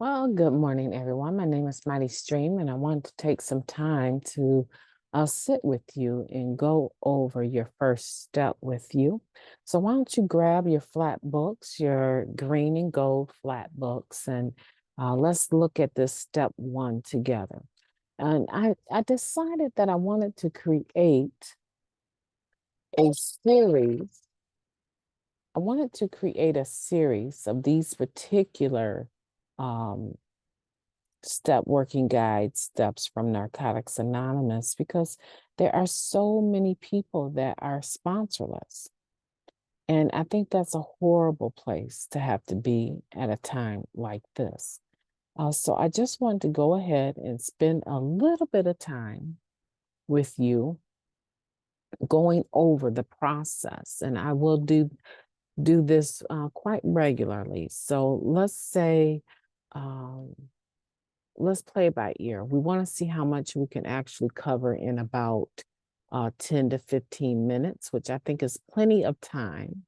Well, good morning, everyone. My name is MightyStream, and I want to take some time to sit with you and go over your first step with you. So, why don't you grab your flat books, your green and gold flat books, and let's look at this step one together. And I decided that I wanted to create a series. I wanted to create a series of these particular um, step working guide steps from Narcotics Anonymous because there are so many people that are sponsorless. And I think that's a horrible place to have to be at a time like this. So I just wanted to go ahead and spend a little bit of time with you going over the process. And I will do this quite regularly. So um, let's play it by ear. We want to see how much we can actually cover in about 10 to 15 minutes, which I think is plenty of time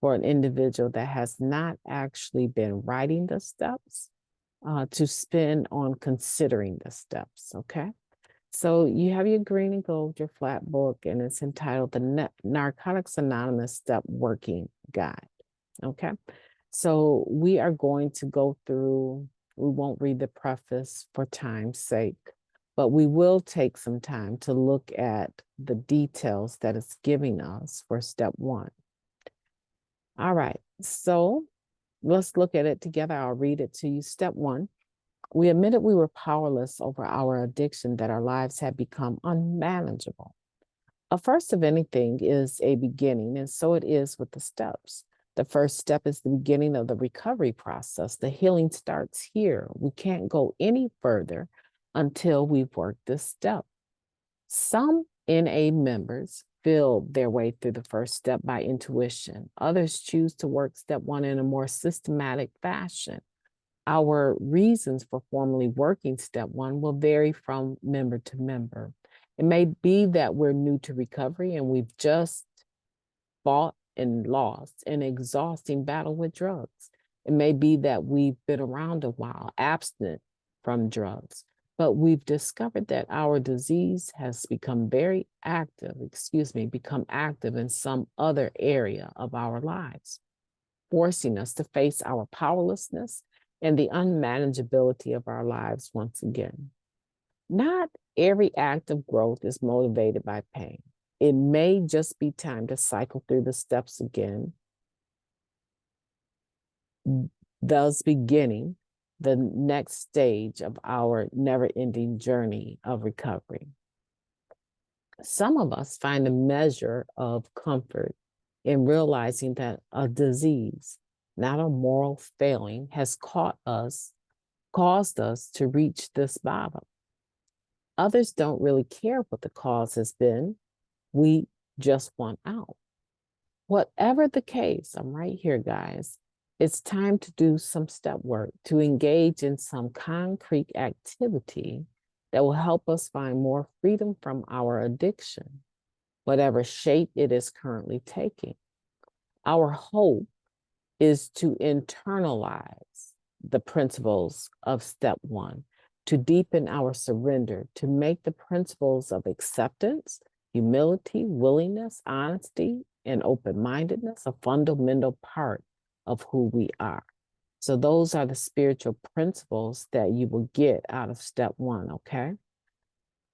for an individual that has not actually been writing the steps to spend on considering the steps. Okay. So you have your green and gold, your flat book, and it's entitled The Narcotics Anonymous Step Working Guide. Okay. So we are going to go through, we won't read the preface for time's sake, but we will take some time to look at the details that it's giving us for step one. All right. So let's look at it together. I'll read it to you. Step one. We admitted we were powerless over our addiction, that our lives had become unmanageable. A first of anything is a beginning, and so it is with the steps. The first step is the beginning of the recovery process. The healing starts here. We can't go any further until we've worked this step. Some NA members feel their way through the first step by intuition. Others choose to work step one in a more systematic fashion. Our reasons for formally working step one will vary from member to member. It may be that we're new to recovery and we've just fought and lost an exhausting battle with drugs. It may be that we've been around a while, abstinent from drugs, but we've discovered that our disease has become become active in some other area of our lives, forcing us to face our powerlessness and the unmanageability of our lives once again. Not every act of growth is motivated by pain. It may just be time to cycle through the steps again, thus beginning the next stage of our never-ending journey of recovery. Some of us find a measure of comfort in realizing that a disease, not a moral failing, has caused us to reach this bottom. Others don't really care what the cause has been. We just want out. Whatever the case, I'm right here, guys. It's time to do some step work, to engage in some concrete activity that will help us find more freedom from our addiction, whatever shape it is currently taking. Our hope is to internalize the principles of step one, to deepen our surrender, to make the principles of acceptance, humility, willingness, honesty, and open-mindedness a fundamental part of who we are. So those are the spiritual principles that you will get out of step one, okay?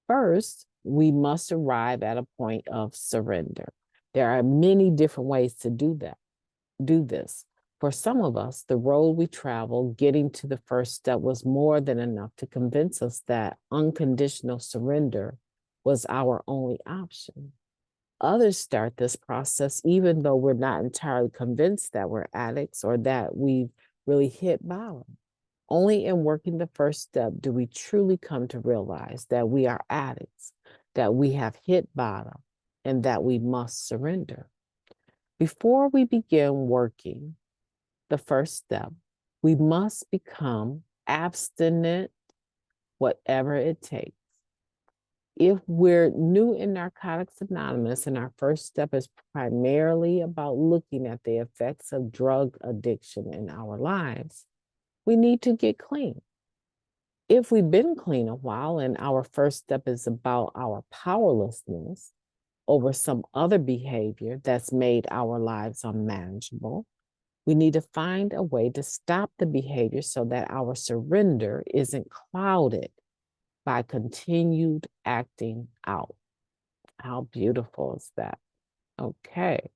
First, we must arrive at a point of surrender. There are many different ways to do this. For some of us, the road we traveled getting to the first step was more than enough to convince us that unconditional surrender was our only option. Others start this process even though we're not entirely convinced that we're addicts or that we've really hit bottom. Only in working the first step do we truly come to realize that we are addicts, that we have hit bottom, and that we must surrender. Before we begin working the first step, we must become abstinent, whatever it takes. If we're new in Narcotics Anonymous and our first step is primarily about looking at the effects of drug addiction in our lives, we need to get clean. If we've been clean a while and our first step is about our powerlessness over some other behavior that's made our lives unmanageable, we need to find a way to stop the behavior so that our surrender isn't clouded by continued acting out. How beautiful is that? Okay.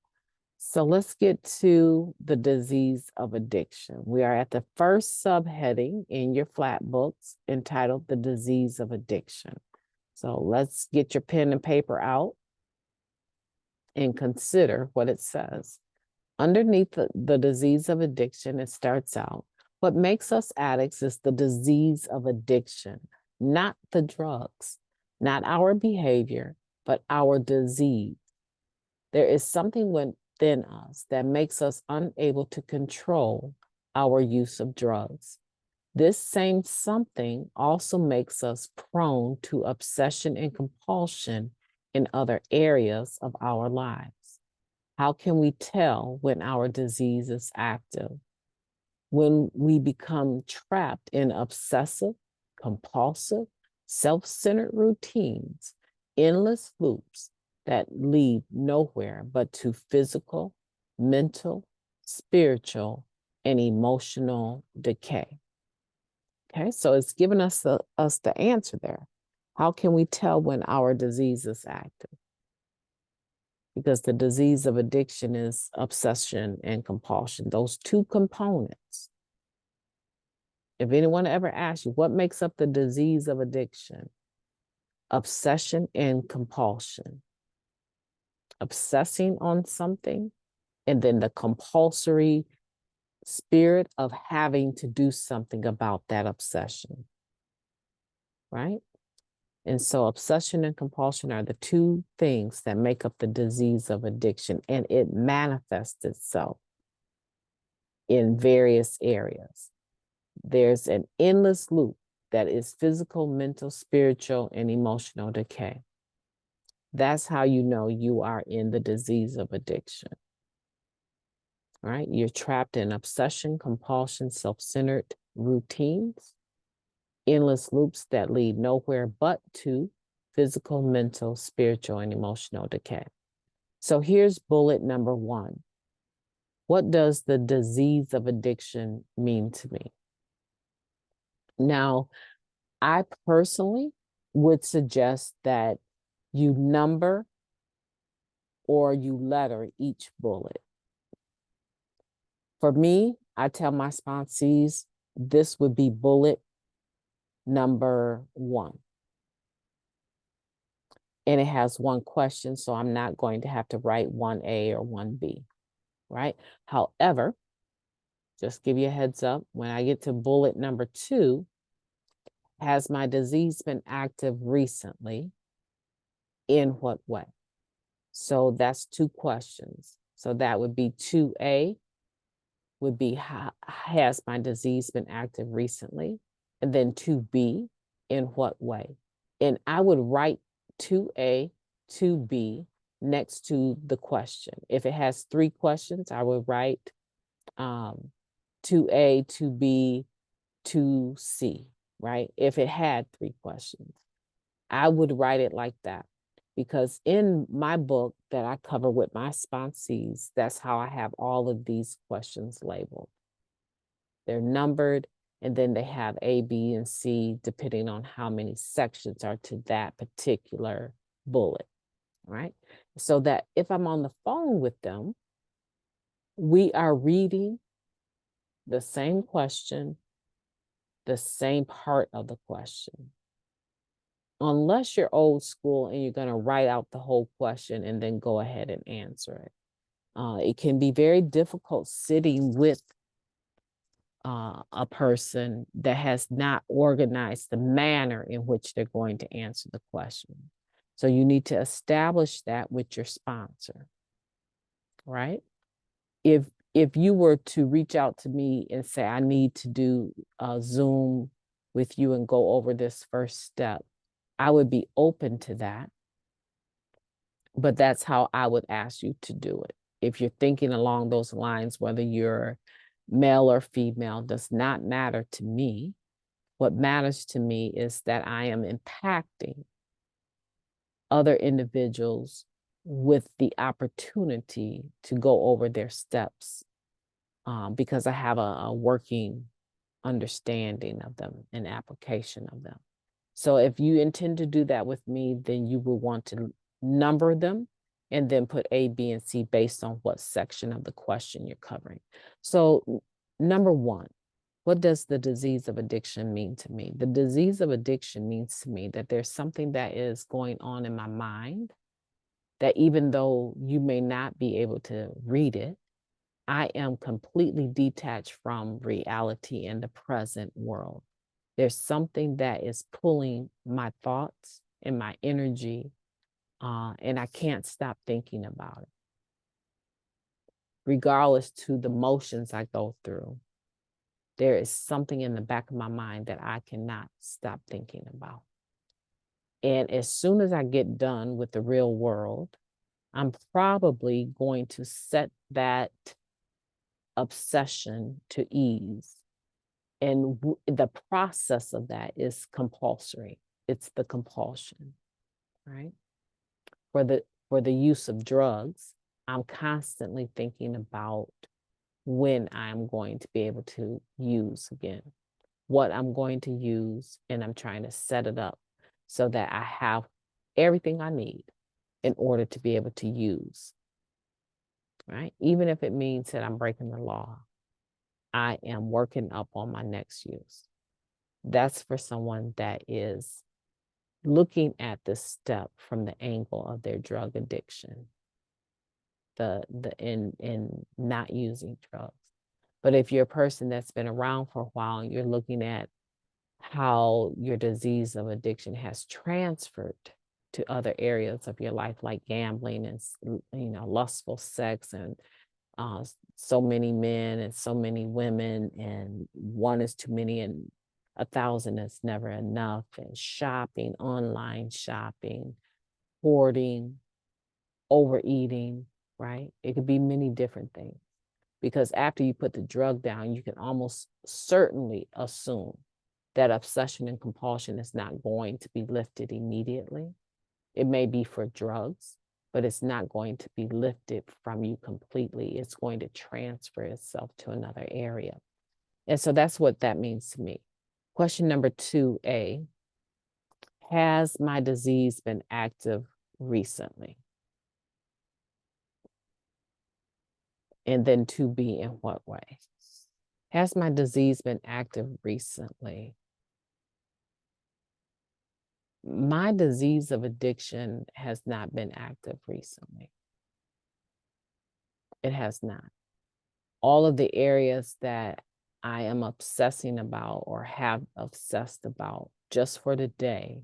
So let's get to the disease of addiction. We are at the first subheading in your flat books entitled The Disease of Addiction. So let's get your pen and paper out and consider what it says. Underneath the disease of addiction, it starts out, what makes us addicts is the disease of addiction, not the drugs, not our behavior, but our disease. There is something within us that makes us unable to control our use of drugs. This same something also makes us prone to obsession and compulsion in other areas of our lives. How can we tell when our disease is active? When we become trapped in obsessive, compulsive, self-centered routines, endless loops that lead nowhere but to physical, mental, spiritual, and emotional decay. Okay, so it's given us the answer there. How can we tell when our disease is active? Because the disease of addiction is obsession and compulsion, those two components. If anyone ever asks you, what makes up the disease of addiction? Obsession and compulsion. Obsessing on something, and then the compulsory spirit of having to do something about that obsession, right? And so obsession and compulsion are the two things that make up the disease of addiction, and it manifests itself in various areas. There's an endless loop that is physical, mental, spiritual, and emotional decay. That's how you know you are in the disease of addiction, right? You're trapped in obsession, compulsion, self-centered routines, endless loops that lead nowhere but to physical, mental, spiritual, and emotional decay. So here's bullet number 1. What does the disease of addiction mean to me? Now, I personally would suggest that you number or you letter each bullet. For me, I tell my sponsees, this would be bullet number 1. And it has one question, so I'm not going to have to write 1A or 1B, right? However, just give you a heads up, when I get to bullet number 2, has my disease been active recently? In what way? So that's 2 questions. So that would be 2A, would be, has my disease been active recently? And then 2B, in what way? And I would write 2A, 2B next to the question. If it has 3 questions, I would write 2A, 2B, 2C, right? If it had 3 questions, I would write it like that. Because in my book that I cover with my sponsees, that's how I have all of these questions labeled. They're numbered, and then they have A, B, and C, depending on how many sections are to that particular bullet, right? So that if I'm on the phone with them, we are reading the same question, the same part of the question. Unless you're old school and you're going to write out the whole question and then go ahead and answer it. It can be very difficult sitting with a person that has not organized the manner in which they're going to answer the question. So you need to establish that with your sponsor, right? If you were to reach out to me and say, I need to do a Zoom with you and go over this first step, I would be open to that, but that's how I would ask you to do it. If you're thinking along those lines, whether you're male or female, does not matter to me. What matters to me is that I am impacting other individuals with the opportunity to go over their steps, because I have a working understanding of them and application of them. So if you intend to do that with me, then you will want to number them and then put A, B, and C based on what section of the question you're covering. So number one, what does the disease of addiction mean to me? The disease of addiction means to me that there's something that is going on in my mind that even though you may not be able to read it, I am completely detached from reality in the present world. There's something that is pulling my thoughts and my energy, and I can't stop thinking about it. Regardless to the motions I go through, there is something in the back of my mind that I cannot stop thinking about. And as soon as I get done with the real world, I'm probably going to set that obsession to ease. And the process of that is compulsory. It's the compulsion, right? For the use of drugs, I'm constantly thinking about when I'm going to be able to use again, what I'm going to use, and I'm trying to set it up so that I have everything I need in order to be able to use, right? Even if it means that I'm breaking the law, I am working up on my next use. That's for someone that is looking at this step from the angle of their drug addiction, in not using drugs. But if you're a person that's been around for a while and you're looking at how your disease of addiction has transferred to other areas of your life, like gambling and lustful sex and so many men and so many women, and one is too many and 1,000 is never enough, and shopping, online shopping, hoarding, overeating, right? It could be many different things, because after you put the drug down, you can almost certainly assume that obsession and compulsion is not going to be lifted immediately. It may be for drugs, but it's not going to be lifted from you completely. It's going to transfer itself to another area. And so that's what that means to me. Question number 2A, has my disease been active recently? And then 2B, in what way? Has my disease been active recently? My disease of addiction has not been active recently. It has not. All of the areas that I am obsessing about or have obsessed about just for today,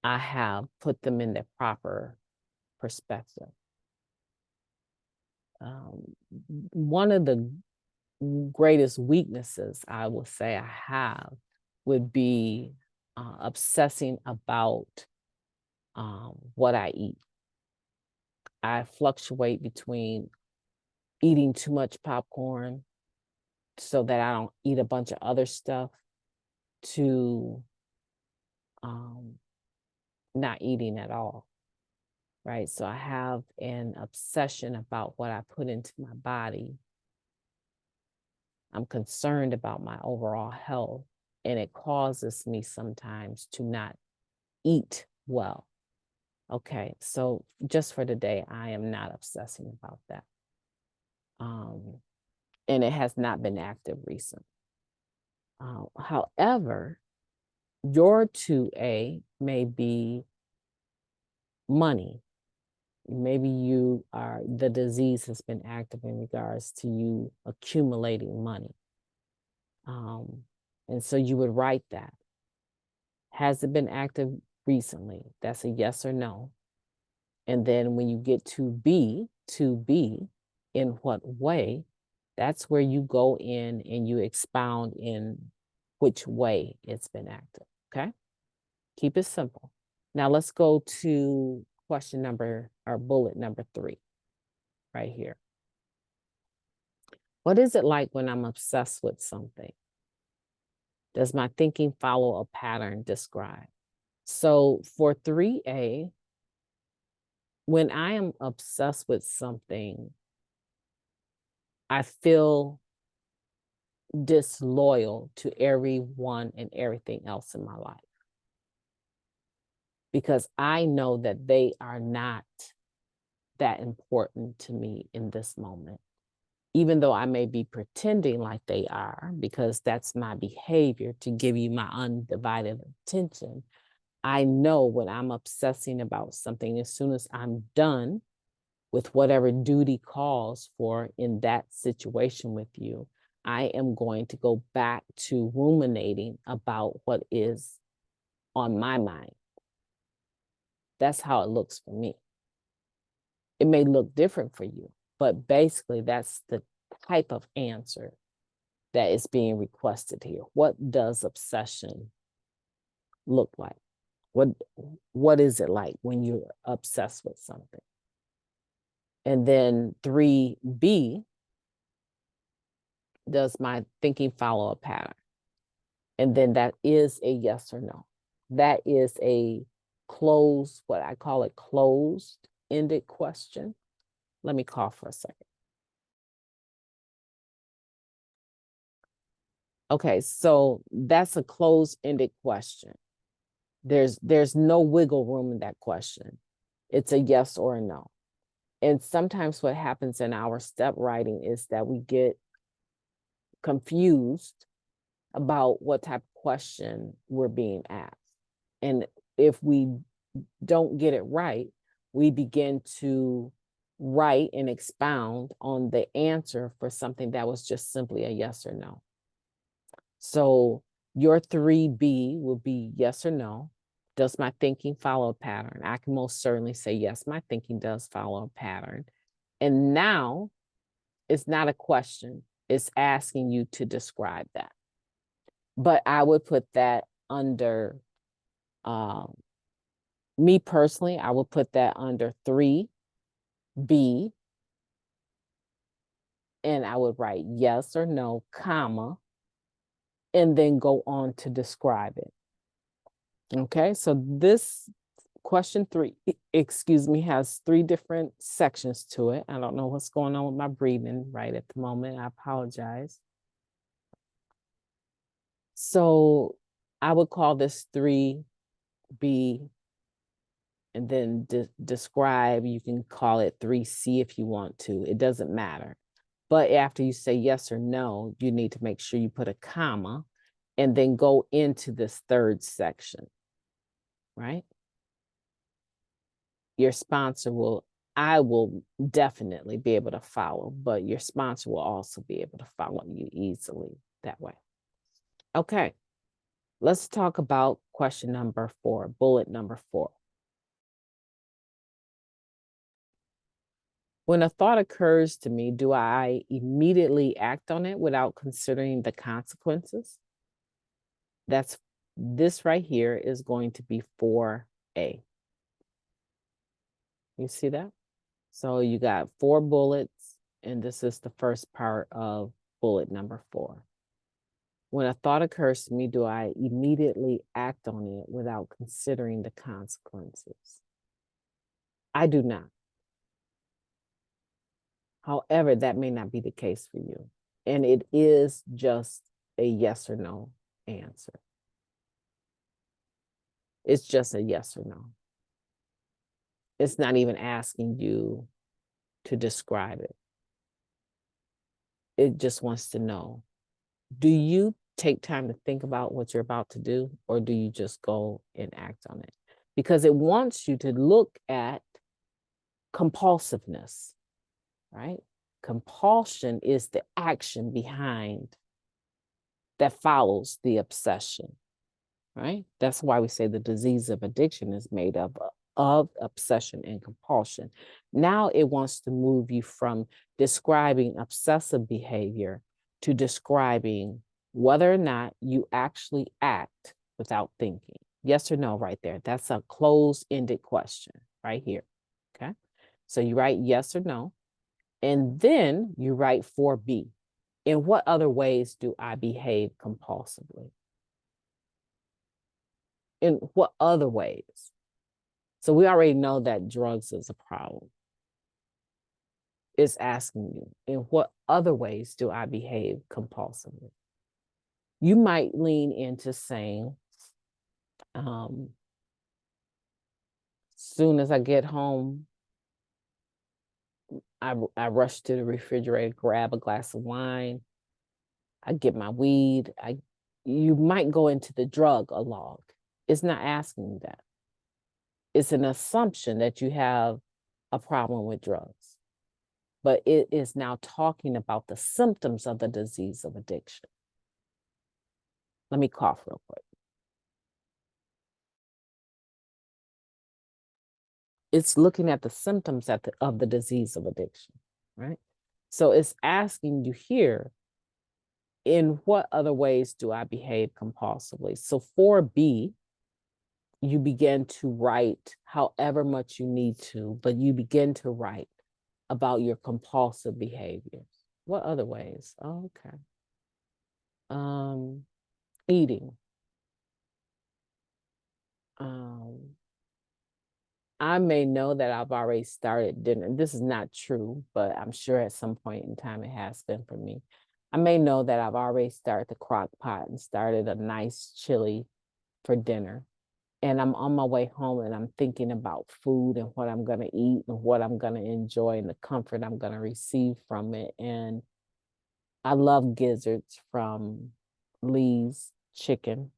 I have put them in the proper perspective. One of the greatest weaknesses I will say I have would be obsessing about what I eat. I fluctuate between eating too much popcorn so that I don't eat a bunch of other stuff to not eating at all, right? So I have an obsession about what I put into my body. I'm concerned about my overall health, and it causes me sometimes to not eat well. Okay, so just for today, I am not obsessing about that. And it has not been active recently. However, your 2A may be money. Maybe the disease has been active in regards to you accumulating money. And so you would write that. Has it been active recently? That's a yes or no. And then when you get to B, in what way, that's where you go in and you expound in which way it's been active, okay? Keep it simple. Now let's go to question number, or bullet number 3, right here. What is it like when I'm obsessed with something? Does my thinking follow a pattern described? So for 3A, when I am obsessed with something, I feel disloyal to everyone and everything else in my life, because I know that they are not that important to me in this moment, even though I may be pretending like they are, because that's my behavior to give you my undivided attention. I know when I'm obsessing about something, as soon as I'm done with whatever duty calls for in that situation with you, I am going to go back to ruminating about what is on my mind. That's how it looks for me. It may look different for you, but basically that's the type of answer that is being requested here. What does obsession look like? What is it like when you're obsessed with something? And then 3B, does my thinking follow a pattern? And then that is a yes or no. That is a closed, what I call a closed-ended question. Let me cough for a second. Okay, so that's a closed-ended question. There's no wiggle room in that question. It's a yes or a no. And sometimes what happens in our step writing is that we get confused about what type of question we're being asked. And if we don't get it right, we begin to write and expound on the answer for something that was just simply a yes or no. So your 3B will be yes or no. Does my thinking follow a pattern? I can most certainly say yes, my thinking does follow a pattern. And now it's not a question, it's asking you to describe that. But I would put that under, me personally, I would put that under 3B. And I would write yes or no, comma, and then go on to describe it. Okay, so this question 3, excuse me, has 3 different sections to it. I don't know what's going on with my breathing right at the moment. I apologize. So I would call this 3B, and then describe, you can call it 3C if you want to. It doesn't matter. But after you say yes or no, you need to make sure you put a comma and then go into this third section, right? Your sponsor I will definitely be able to follow, but your sponsor will also be able to follow you easily that way. Okay, let's talk about question number 4, bullet number 4. When a thought occurs to me, do I immediately act on it without considering the consequences? This right here is going to be 4A. You see that? So you got 4 bullets, and this is the first part of bullet number 4. When a thought occurs to me, do I immediately act on it without considering the consequences? I do not. However, that may not be the case for you. And it is just a yes or no answer. It's just a yes or no. It's not even asking you to describe it. It just wants to know, do you take time to think about what you're about to do, or do you just go and act on it? Because it wants you to look at compulsiveness, right? Compulsion is the action behind that follows the obsession, right? That's why we say the disease of addiction is made up of obsession and compulsion. Now it wants to move you from describing obsessive behavior to describing whether or not you actually act without thinking. Yes or no right there. That's a closed-ended question right here, okay? So you write yes or no, and then you write 4B. In what other ways do I behave compulsively? In what other ways? So we already know that drugs is a problem. It's asking you, in what other ways do I behave compulsively? You might lean into saying, soon as I get home, I rush to the refrigerator, grab a glass of wine, I get my weed. You might go into the drug a log. It's not asking you that. It's an assumption that you have a problem with drugs, but it is now talking about the symptoms of the disease of addiction. Let me cough real quick. It's looking at the symptoms of the disease of addiction, right? So it's asking you here, in what other ways do I behave compulsively? So 4B, you begin to write however much you need to, but you begin to write about your compulsive behaviors. What other ways? Oh, okay. Eating. I may know that I've already started dinner. This is not true, but I'm sure at some point in time it has been for me. I may know that I've already started the crock pot and started a nice chili for dinner. And I'm on my way home and I'm thinking about food and what I'm going to eat and what I'm going to enjoy and the comfort I'm going to receive from it. And I love gizzards from Lee's Chicken.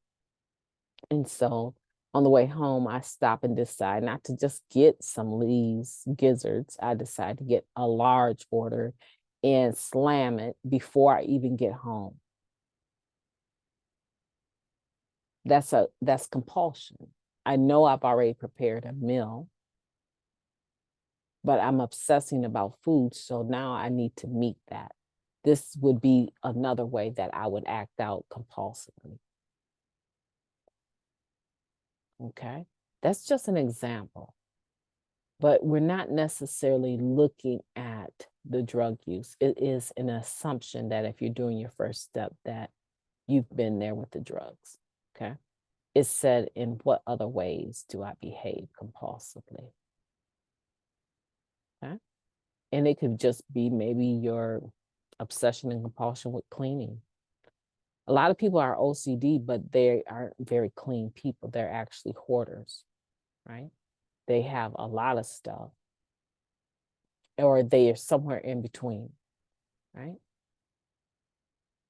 And so on the way home, I stop and decide not to just get some Lee's gizzards. I decide to get a large order and slam it before I even get home. That's compulsion. I know I've already prepared a meal, but I'm obsessing about food. So now I need to meet that. This would be another way that I would act out compulsively. Okay, that's just an example. But we're not necessarily looking at the drug use. It is an assumption that if you're doing your first step, that you've been there with the drugs. Okay. It said, in what other ways do I behave compulsively? Okay. And it could just be maybe your obsession and compulsion with cleaning. A lot of people are OCD, but they aren't very clean people. They're actually hoarders, right? They have a lot of stuff, or they are somewhere in between, right?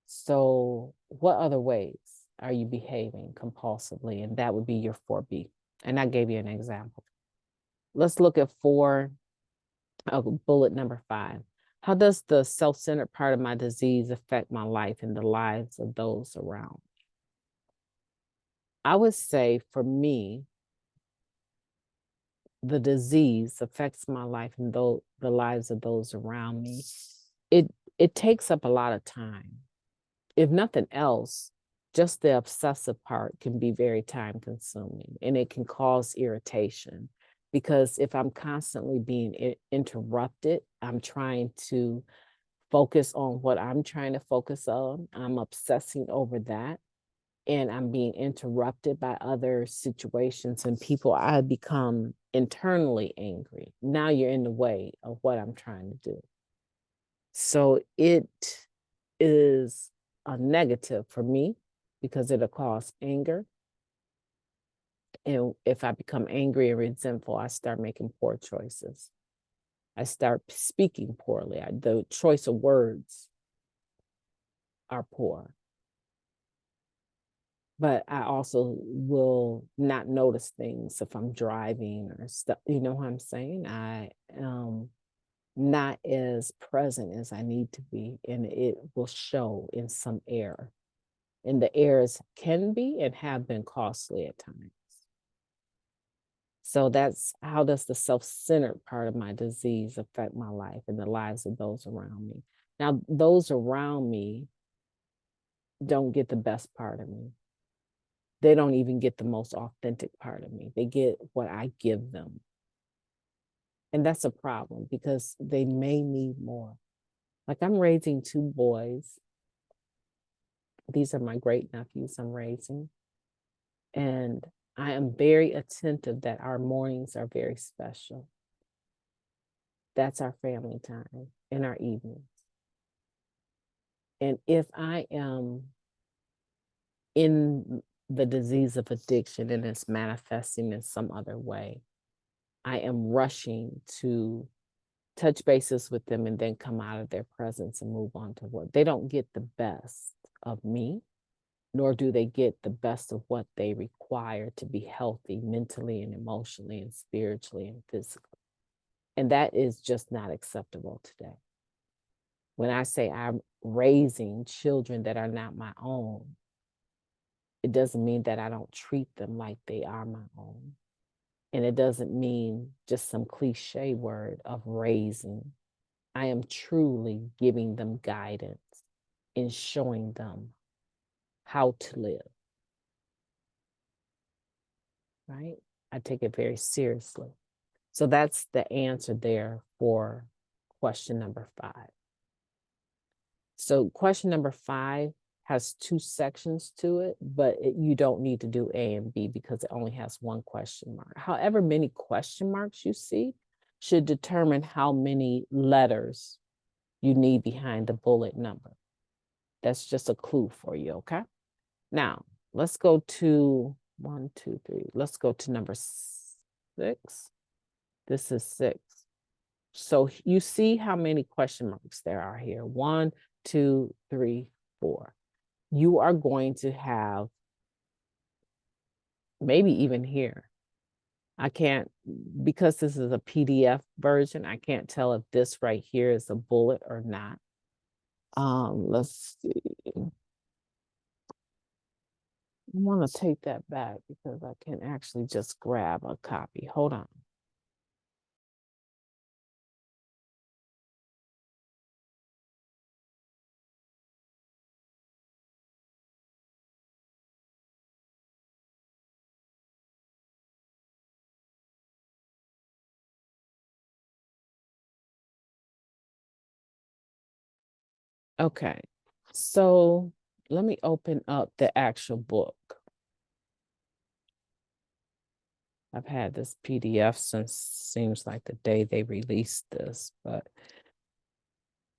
So what other ways are you behaving compulsively? And that would be your 4B. And I gave you an example. Let's look at bullet number 5. How does the self-centered part of my disease affect my life and the lives of those around? I would say for me, the disease affects my life and the lives of those around me. It takes up a lot of time. If nothing else, just the obsessive part can be very time consuming, and it can cause irritation, because if I'm constantly being interrupted, I'm trying to focus on what I'm trying to focus on. I'm obsessing over that, and I'm being interrupted by other situations and people. I become internally angry. Now you're in the way of what I'm trying to do. So it is a negative for me because it'll cause anger. And if I become angry and resentful, I start making poor choices. I start speaking poorly. The choice of words are poor. But I also will not notice things if I'm driving or stuff. You know what I'm saying? I am not as present as I need to be, and it will show in some error. And the errors can be and have been costly at times. So that's how does the self-centered part of my disease affect my life and the lives of those around me. Now, those around me don't get the best part of me. They don't even get the most authentic part of me. They get what I give them. And that's a problem because they may need more. Like, I'm raising 2 boys These are my great nephews I'm raising. And I am very attentive that our mornings are very special. That's our family time and our evenings. And if I am in the disease of addiction and it's manifesting in some other way, I am rushing to touch bases with them and then come out of their presence and move on to work. They don't get the best of me, nor do they get the best of what they require to be healthy mentally and emotionally and spiritually and physically. And that is just not acceptable today. When I say I'm raising children that are not my own, it doesn't mean that I don't treat them like they are my own. And it doesn't mean just some cliche word of raising. I am truly giving them guidance and showing them how to live. Right? I take it very seriously. So that's the answer there for question number 5. So question number 5 has 2 sections to it, but you don't need to do A and B because it only has 1 question mark. However many question marks you see should determine how many letters you need behind the bullet number. That's just a clue for you, okay? Now, let's go to 1, 2, 3. Let's go to number 6. This is 6. So you see how many question marks there are here. 1, 2, 3, 4. You are going to have, maybe even here. I can't, because this is a PDF version, I can't tell if this right here is a bullet or not. Let's see. I want to take that back because I can actually just grab a copy. Hold on. Okay, so let me open up the actual book. I've had this PDF since seems like the day they released this, but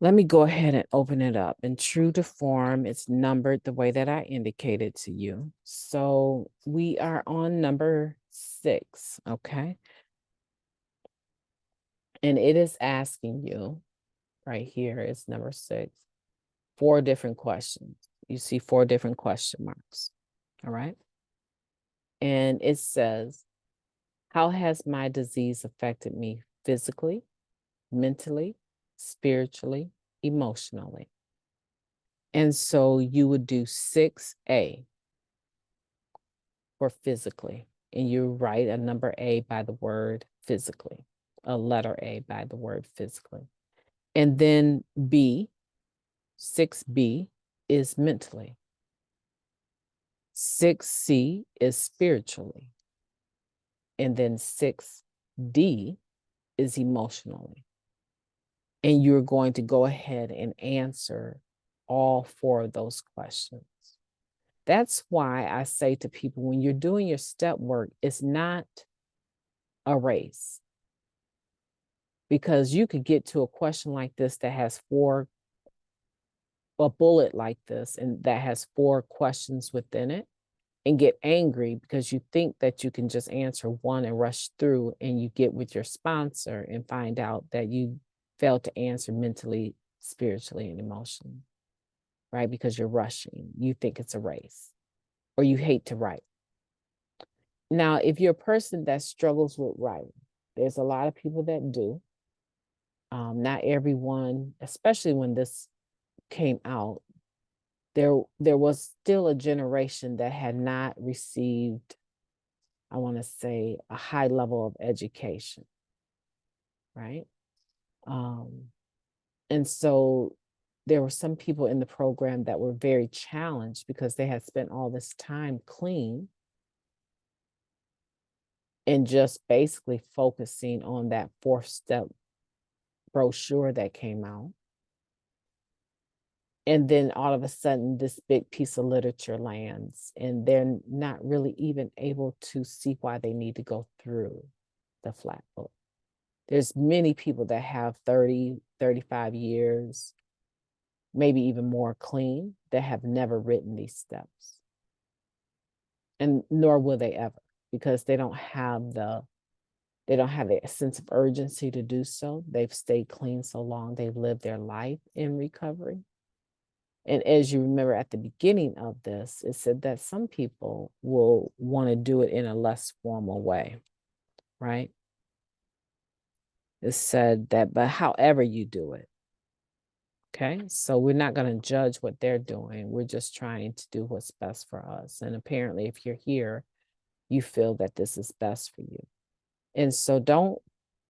let me go ahead and open it up. And true to form, it's numbered the way that I indicated to you. So we are on number 6, okay? And it is asking you, right here is number 6, 4 different questions. You see 4 different question marks, all right? And it says, how has my disease affected me physically, mentally, spiritually, emotionally? And so you would do 6A for physically, and you write a number A by the word physically, a letter A by the word physically. And then B, 6B is mentally. 6C is spiritually. And then 6D is emotionally. And you're going to go ahead and answer all 4 of those questions. That's why I say to people, when you're doing your step work, it's not a race. Because you could get to a question like this that has 4, a bullet like this, and that has 4 questions within it, and get angry because you think that you can just answer 1 and rush through, and you get with your sponsor and find out that you failed to answer mentally, spiritually, and emotionally, right? Because you're rushing. You think it's a race, or you hate to write. Now, if you're a person that struggles with writing, there's a lot of people that do. Not everyone, especially when this came out, there was still a generation that had not received, I want to say, a high level of education, right? And so there were some people in the program that were very challenged because they had spent all this time clean and just basically focusing on that 4th step brochure that came out. And then all of a sudden, this big piece of literature lands, and they're not really even able to see why they need to go through the flat book. There's many people that have 30, 35 years, maybe even more clean, that have never written these steps. And nor will they ever, because they don't have the sense of urgency to do so. They've stayed clean so long, they've lived their life in recovery. And as you remember at the beginning of this, it said that some people will want to do it in a less formal way, right? It said that, but however you do it, okay? So we're not going to judge what they're doing. We're just trying to do what's best for us. And apparently, if you're here, you feel that this is best for you. And so don't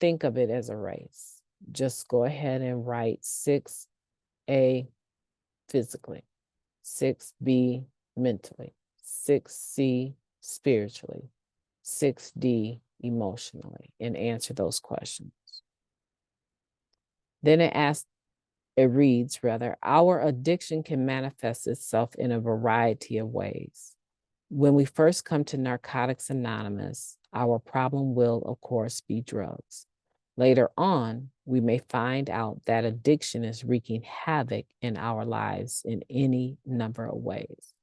think of it as a race. Just go ahead and write 6A physically, 6B mentally, 6C spiritually, 6D emotionally, and answer those questions. Then it reads, our addiction can manifest itself in a variety of ways. When we first come to Narcotics Anonymous, our problem will, of course, be drugs. Later on, we may find out that addiction is wreaking havoc in our lives in any number of ways.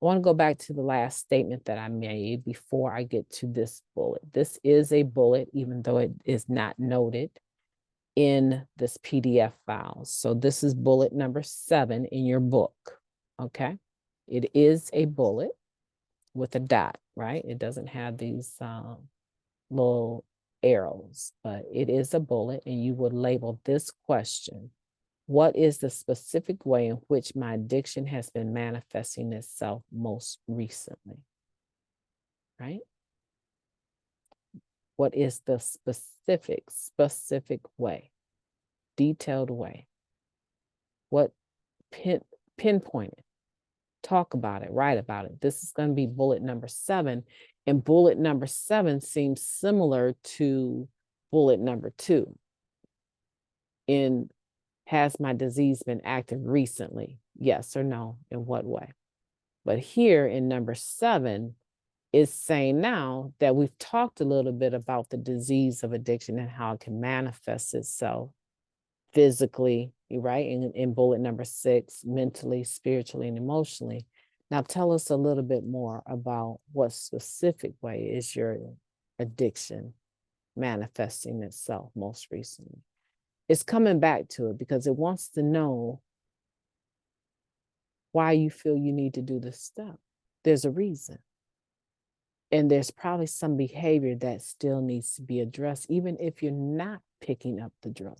I want to go back to the last statement that I made before I get to this bullet. This is a bullet, even though it is not noted in this PDF file. So this is bullet number 7 in your book, okay? It is a bullet with a dot, right? It doesn't have these little arrows, but it is a bullet, and you would label this question: what is the specific way in which my addiction has been manifesting itself most recently, right? What is the specific way, detailed way? What pinpointed? Talk about it, write about it. This is going to be bullet number 7. And bullet number 7 seems similar to bullet number 2. Has my disease been active recently? Yes or no? In what way? But here in number 7, it's saying now that we've talked a little bit about the disease of addiction and how it can manifest itself physically, right? In bullet number 6, mentally, spiritually, and emotionally. Now tell us a little bit more about what specific way is your addiction manifesting itself most recently. It's coming back to it because it wants to know why you feel you need to do this step. There's a reason. And there's probably some behavior that still needs to be addressed, even if you're not picking up the drug.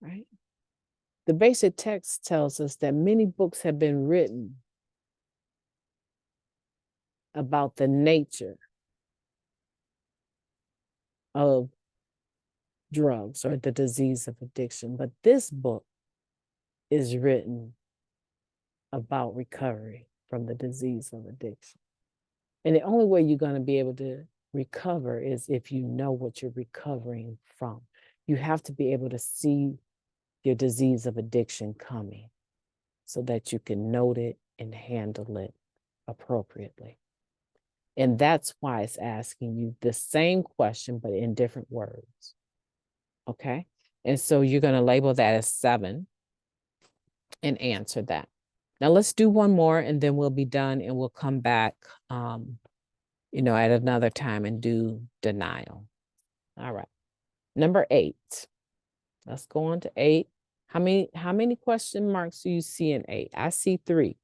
Right? The basic text tells us that many books have been written about the nature of drugs or the disease of addiction, but this book is written about recovery from the disease of addiction. And the only way you're going to be able to recover is if you know what you're recovering from. You have to be able to see your disease of addiction coming so that you can note it and handle it appropriately. And that's why it's asking you the same question, but in different words. Okay? And so you're going to label that as 7 and answer that. Now let's do one more and then we'll be done, and we'll come back, at another time and do denial. All right. Number 8. Let's go on to 8. How many question marks do you see in 8? I see 3.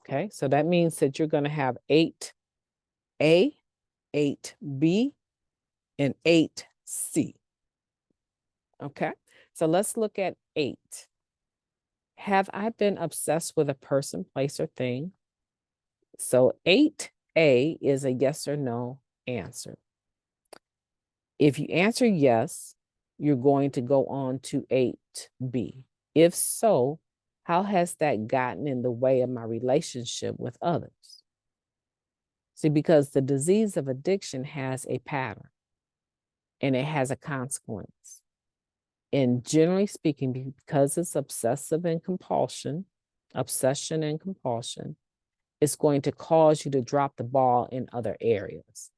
Okay, so that means that you're going to have 8A, 8B, and 8C. Okay, so let's look at 8. Have I been obsessed with a person, place, or thing? So 8A is a yes or no answer. If you answer yes, you're going to go on to 8B. If so, how has that gotten in the way of my relationship with others? See, because the disease of addiction has a pattern and it has a consequence. And generally speaking, because it's obsession and compulsion, it's going to cause you to drop the ball in other areas.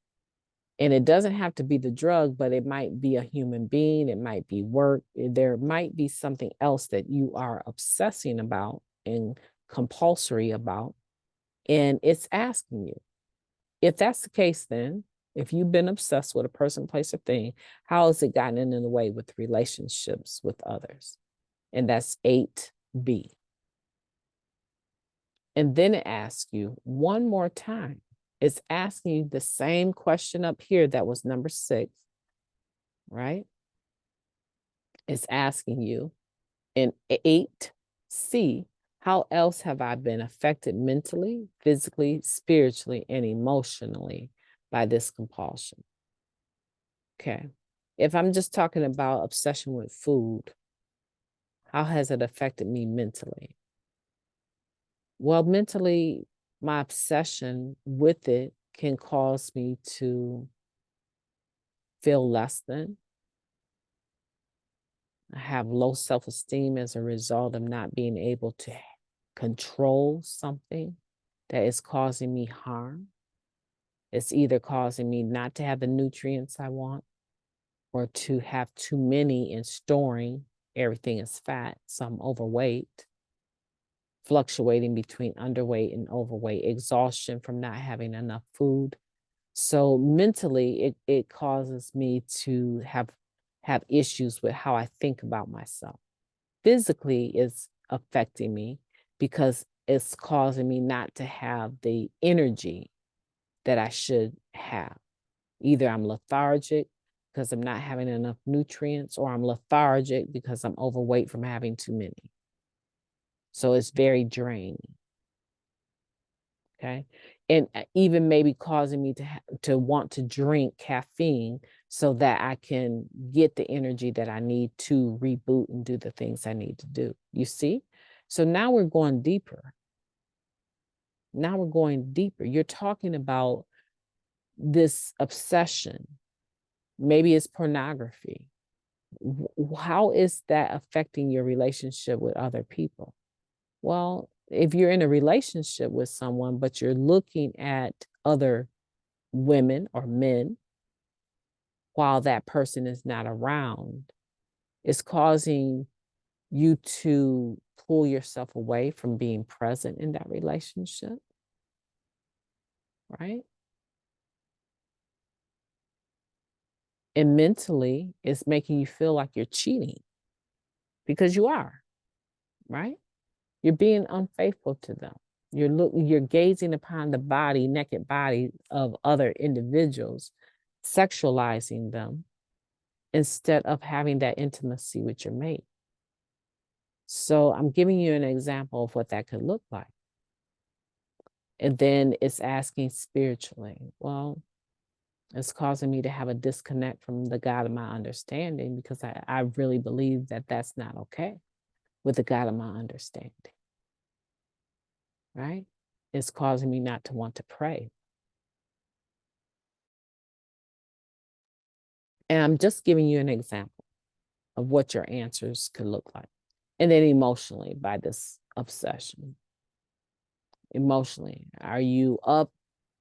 And it doesn't have to be the drug, but it might be a human being, it might be work, there might be something else that you are obsessing about and compulsory about. And it's asking you. If that's the case, then if you've been obsessed with a person, place, or thing, how has it gotten in the way with relationships with others? And that's 8B. And then it asks you one more time. It's asking you the same question up here that was number 6, right? It's asking you in 8C, how else have I been affected mentally, physically, spiritually, and emotionally by this compulsion? Okay. If I'm just talking about obsession with food, how has it affected me mentally? Well, mentally, my obsession with it can cause me to feel less than. I have low self-esteem as a result of not being able to control something that is causing me harm. It's either causing me not to have the nutrients I want or to have too many and storing everything is fat, so I'm overweight, fluctuating between underweight and overweight, exhaustion from not having enough food. So mentally, it causes me to have issues with how I think about myself. Physically, it's affecting me because it's causing me not to have the energy that I should have. Either I'm lethargic because I'm not having enough nutrients, or I'm lethargic because I'm overweight from having too many. So it's very draining. Okay. And even maybe causing me to want to drink caffeine so that I can get the energy that I need to reboot and do the things I need to do. You see? So now we're going deeper. Now we're going deeper. You're talking about this obsession. Maybe it's pornography. How is that affecting your relationship with other people? Well, if you're in a relationship with someone, but you're looking at other women or men while that person is not around, it's causing you to pull yourself away from being present in that relationship, right? And mentally, it's making you feel like you're cheating because you are, right? You're being unfaithful to them. You're gazing upon the body, naked body of other individuals, sexualizing them instead of having that intimacy with your mate. So I'm giving you an example of what that could look like. And then it's asking spiritually, well, it's causing me to have a disconnect from the God of my understanding because I really believe that that's not okay with the God of my understanding, right? It's causing me not to want to pray. And I'm just giving you an example of what your answers could look like. And then emotionally, by this obsession. Emotionally, are you up,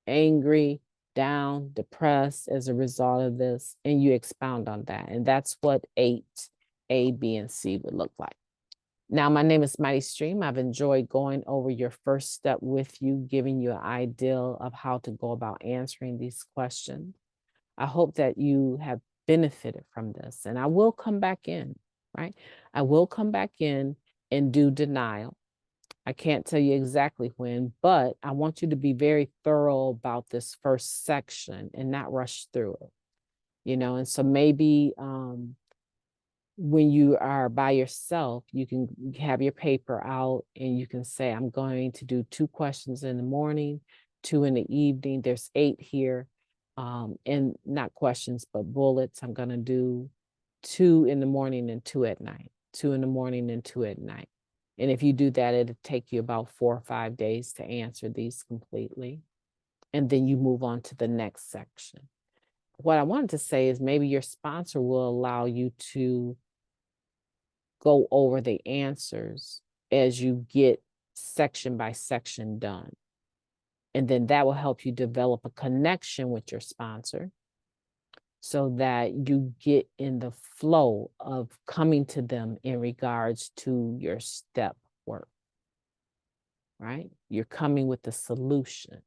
angry, down, depressed as a result of this? And you expound on that. And that's what 8A, B, and C would look like. Now, my name is MightyStream. I've enjoyed going over your first step with you, giving you an idea of how to go about answering these questions. I hope that you have benefited from this. And I will come back in, right? I will come back in and do denial. I can't tell you exactly when, but I want you to be very thorough about this first section and not rush through it, and so maybe when you are by yourself, you can have your paper out and you can say, I'm going to do 2 questions in the morning, 2 in the evening. There's 8 here, and not questions, but bullets. I'm going to do 2 in the morning and 2 at night, 2 in the morning and 2 at night. And if you do that, it'll take you about 4 or 5 days to answer these completely. And then you move on to the next section. What I wanted to say is maybe your sponsor will allow you to go over the answers as you get section by section done. And then that will help you develop a connection with your sponsor so that you get in the flow of coming to them in regards to your step work, right? You're coming with the solution.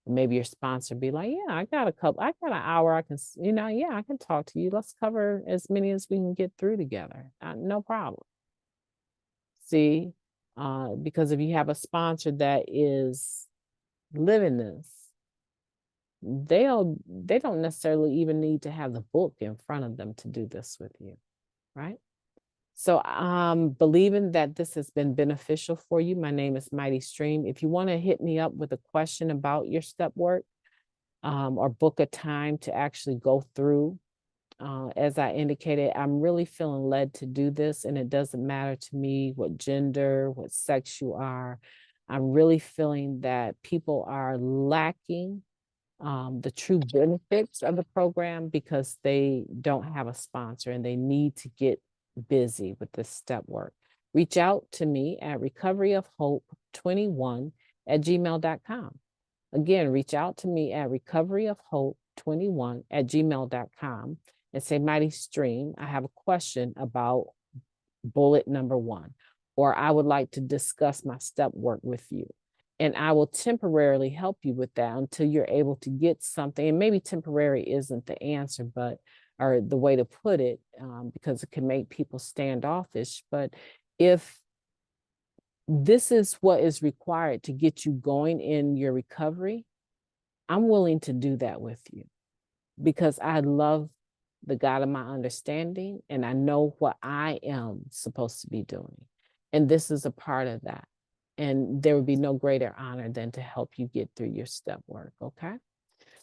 Maybe your sponsor be like, yeah, I got an hour. I can, yeah, I can talk to you. Let's cover as many as we can get through together. No problem. See, because if you have a sponsor that is living this, they don't necessarily even need to have the book in front of them to do this with you, right? So I'm believing that this has been beneficial for you. My name is MightyStream. If you want to hit me up with a question about your step work, or book a time to actually go through, as I indicated, I'm really feeling led to do this, and it doesn't matter to me what gender, what sex you are. I'm really feeling that people are lacking the true benefits of the program because they don't have a sponsor and they need to get busy with this step work. Reach out to me at recoveryofhope21@gmail.com. Again, reach out to me at recoveryofhope21@gmail.com and say, MightyStream, I have a question about bullet number 1, or I would like to discuss my step work with you. And I will temporarily help you with that until you're able to get something. And maybe temporary isn't the answer, but, or the way to put it, because it can make people standoffish. But if this is what is required to get you going in your recovery, I'm willing to do that with you because I love the God of my understanding and I know what I am supposed to be doing. And this is a part of that. And there would be no greater honor than to help you get through your step work, okay?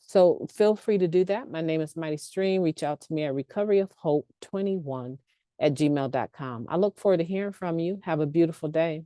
So feel free to do that. My name is MightyStream. Reach out to me at recoveryofhope21@gmail.com. I look forward to hearing from you. Have a beautiful day.